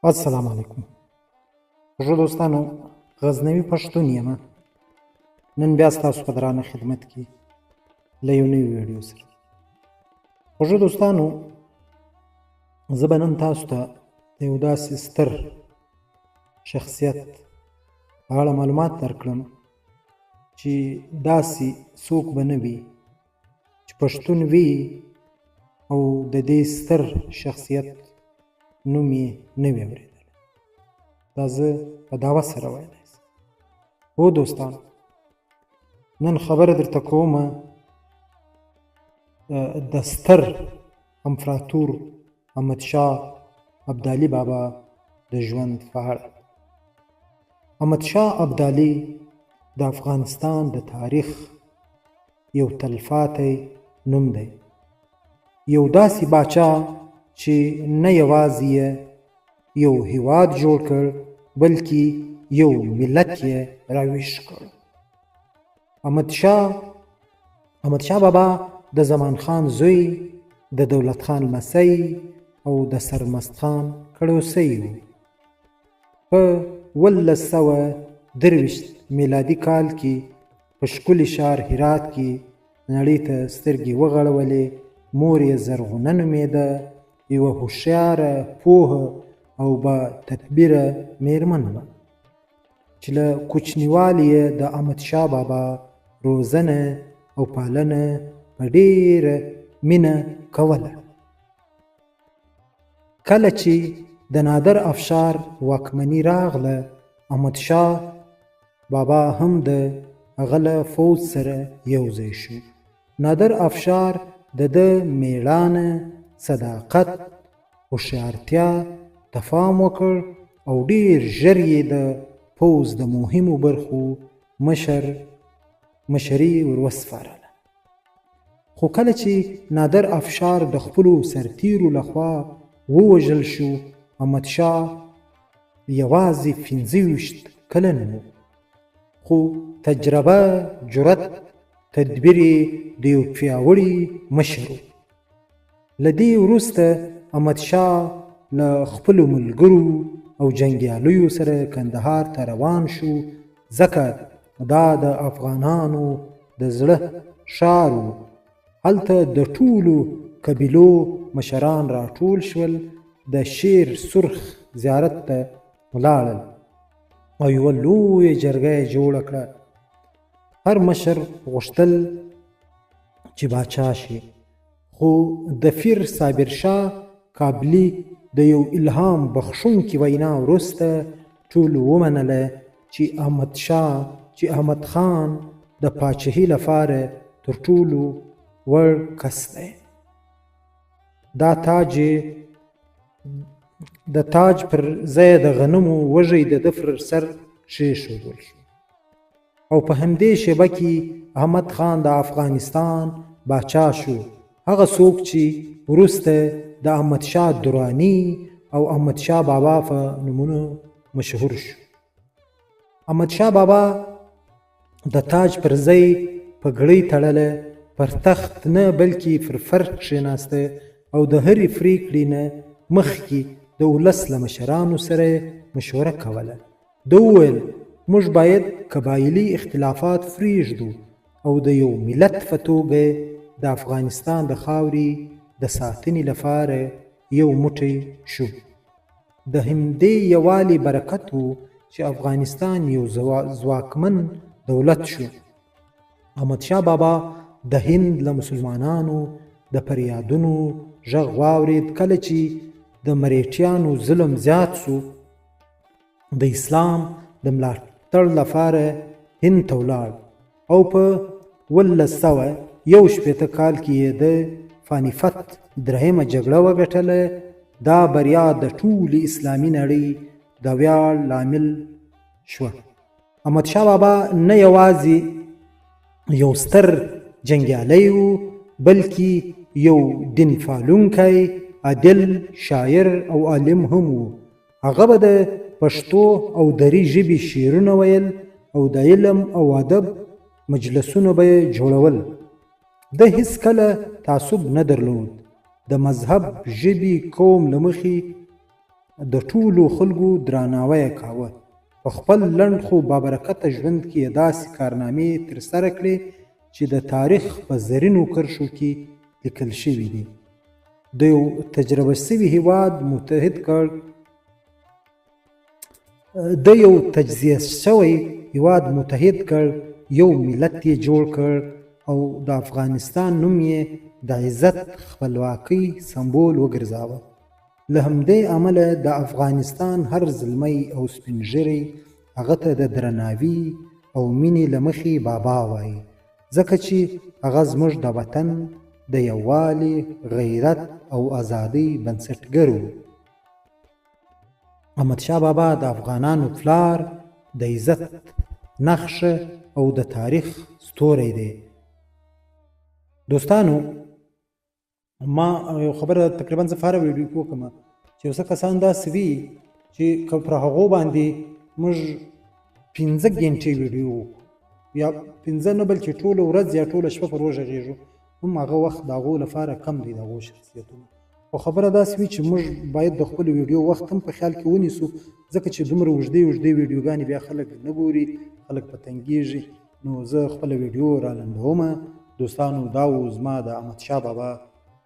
السلام علیکم. خوږو دوستانو، غزنوي پښتون یم. نن بیا ستاسو په درانه خدمت کې له یو نوي ویډیو سره. خوږو دوستانو، زه به نن تاسو ته د یو داسې ستر شخصیت په اړه معلومات درکړم چې داسې څوک به نه وي چې پښتون وي او د دې ستر شخصیت نوم یې نه وي اورېدلی. دا زه په دعوه سره ویلی شم. هو دوستان، نن خبره درته کومه د ستر امپراتور احمدشاه ابدالي بابا د ژوند په اړه. احمدشاه ابدالي د افغانستان د تاریخ یو تلپاتې نوم دی. یو داسې باچا چې نه یوازې یو هیواد جوړ کړ بلکې یو ملت یې راویښ کړ. احمدشاه بابا د زمان خان زوی، د دولت خان لمسی او د سرمست خان کړوسی و. په 1923 میلادي کال کې په ښکلي ښار هرات کې نړۍ ته سترګې وغړولې. مور یې زرغونه نومېده، یوه هوښیاره، پوهه او با تدبیره میرمن وه چې له کوچنیوالي یې د احمدشاه بابا روزنه او پالنه په ډېره مینه کوله. کله چې د نادر افشار واکمني راغله، احمدشاه بابا هم د هغه له فوج سره یو ځای شو. نادر افشار د ده میړانه، صداقت، هوښیارتیا ته پام وکړ او ډېر ژر یې د پوځ د مهمو برخو مشري وروسپارله. خو کله چې نادر افشار د خپلو سرتیرو لخوا ووژل شو، احمدشاه یوازې 25 کلن و. خو تجربه، جرأت، تدبیر د یو پیاوړي مشر و. له دې وروسته احمدشاه له خپلو ملګرو او جنګیالیو سره کندهار ته روان شو، ځکه دا د افغانانو د زړه ښار و. هلته د ټولو قبیلو مشران راټول شول، د شیر سرخ زیارت ته ولاړل او یوه لویه جرګه یې جوړه کړه. هر مشر غوښتل چې باچا شي، خو د پیر صابر شاه کابلي د یو الهام بخښونکي وینا وروسته ټولو ومنله چې احمد خان د پاچهي لپاره تر ټولو وړ کس دی. د تاج پر ځای د غنمو وږی د ده پر سر کښېښودل شو او په همدې شیبه کې احمد خان د افغانستان باچا شو. هغه څوک چې وروسته د احمدشاه دراني او احمدشاه بابا په نومونو مشهور شو. احمدشاه بابا د تاج پر ځای پګړۍ تړله، پر تخت نه بلکې پر فرش کښېناسته او د هرې پرېکړې نه مخکې د ولس له مشرانو سره مشوره کوله. ده وویل موږ باید قبایلي اختلافات پرېږدو او د یو ملت په توګه د افغانستان د خاورې د ساتنې لپاره یو موټی شو. د همدې یووالي برکت و چې افغانستان یو ځواکمن دولت شو. احمدشاه بابا د هند له مسلمانانو د فریادونو غږ واورېد. کله چې د مرهټیانو ظلم زیات شو، د اسلام د ملاتړ لپاره هند ته ولاړ او په 1961 کال کې یې د پانیپت درېیمه جګړه وګټله. دا بریا د ټولې اسلامي نړۍ د ویاړ لامل شوه. احمدشاه بابا نه یوازې یو ستر جنګیالی و بلکې یو دین پالونکی، عادل، شاعر او عالم هم و. هغه به د پښتو او دري ژبې شعرونه ویل او د علم او ادب مجلسونه به یې جوړول. ده هیڅکله تعصب نه درلود. د مذهب، ژبې، قوم له مخې د ټولو خلکو درناوی یې کاوه. په خپل لنډ خو بابرکته ژوند کې یې داسې کارنامې ترسره کړې چې د تاریخ په زرینو کرښو کې لیکل شوي دي. د یو تجربه شوي هیواد متحد کړ، د یو تجزیه شوی هیواد متحد کړ، یو ملت یې جوړ کړ او د افغانستان نوم یې د عزت خپلواکۍ سمبول وګرځاوه. له همدې امله د افغانستان هر زلمی او سپین ږیری هغه ته د درناوي او مینې له مخې بابا وایي، ځکه چې هغه زموږ د وطن د یووالي، غیرت او ازادۍ بنسټګر و. احمدشاه بابا د افغانانو پلار، د عزت نښه او د تاریخ ستوری دی. دوستانو، ما یو خبره تقریبا زه فاره ویډیو کې وکړم چې یو څه کسان داسې وي چې که پر هغو باندې موږ 15 ګنټې ویډیو وکړو یا 15 نه بلکې ټوله ورځ یا ټوله شپه پر وغږېږو، هم هغه وخت د هغو لپاره کم دی، د هغو شخصیتونو. خو خبره داسې وي چې موږ باید د خپلو ویډیو وخت هم په خیال کې ونیسو، ځکه چې دومره اوږدې ویډیوګانې بیا خلک نه ګوري، خلک په تنګېږي. نو زه خپله ویډیو رالنډومه. دوستانو، دا و زما د احمدشاه بابا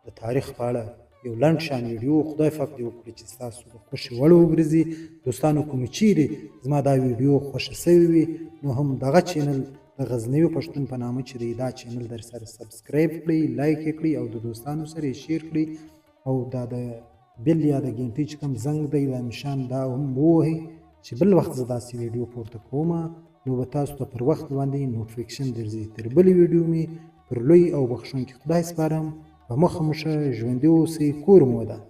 د تاریخ په اړه یو لنډ شان ویډیو. خدای پاک دې وکړي چې ستاسو د خوښې وړ وګرځي. دوستانو، کومې چیرې زما دا ویډیو خوښه سوې وي نو هم دغه چینل د غزنوي پښتون په نامه چې دی، دا چینل در سره سبسکرایب کړئ، لایک یې کړئ او د دوستانو سره یې شیر کړئ. او دا د بیل یا د ګنټۍ چې کوم زنګ دی دا نشان دا هم ووهئ چې بل وخت زه داسې ویډیو پورته کومه نو به تاسو ته پر وخت باندې نوټیفیکیشن درځي. تر بلې ویډیو مې پر لوی او بخښونکي خدای سپارم. په مخه مو ښه، ژوندي اوسئ، کور مو ودان.